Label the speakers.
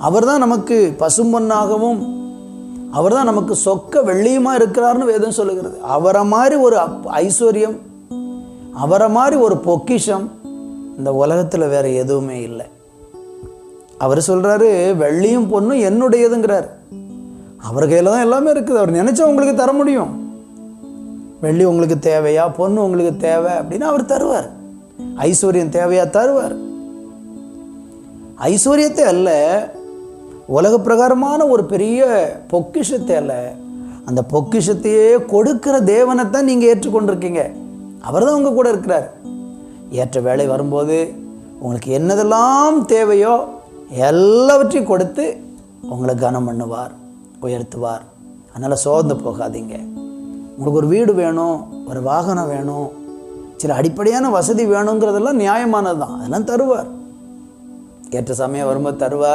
Speaker 1: அவர் தான் நமக்கு பசும்பொன்னாகவும் அவர் தான் நமக்கு சொக்க வெள்ளியுமா இருக்கிறார்னு வேதம் சொல்லுகிறது. அவரை மாதிரி ஒரு ஐஸ்வர்யம், அவரை மாதிரி ஒரு பொக்கிஷம் இந்த உலகத்தில் வேற எதுவுமே இல்லை. அவர் சொல்றாரு, வெள்ளியும் பொண்ணும் என்னுடையதுங்கிறார். அவர் கையில் தான் எல்லாமே இருக்குது. அவர் நினைச்சா உங்களுக்கு தர முடியும். வெள்ளி உங்களுக்கு தேவையா, பொண்ணு உங்களுக்கு தேவை அப்படின்னா அவர் தருவார். ஐஸ்வர்யம் தேவையா, தருவார். ஐஸ்வர்யத்தை அல்ல, உலக பிரகாரமான ஒரு பெரிய பொக்கிஷத்தை அல்ல, அந்த பொக்கிஷத்தையே கொடுக்கிற தேவனைத்தான் நீங்கள் ஏற்றுக்கொண்டிருக்கீங்க. அவர் தான் உங்கள் கூட இருக்கிறார். ஏற்ற வேலை வரும்போது உங்களுக்கு என்னதெல்லாம் தேவையோ எல்லாவற்றையும் கொடுத்து உங்களை கனம் பண்ணுவார், உயர்த்துவார். அதனால் சோர்ந்து போகாதீங்க. உங்களுக்கு ஒரு வீடு வேணும், ஒரு வாகனம் வேணும், சில அடிப்படையான வசதி வேணுங்கிறதெல்லாம் நியாயமானது தான். அதெல்லாம் தருவார். ஏற்ற சமயம் வரும்போது தருவார்.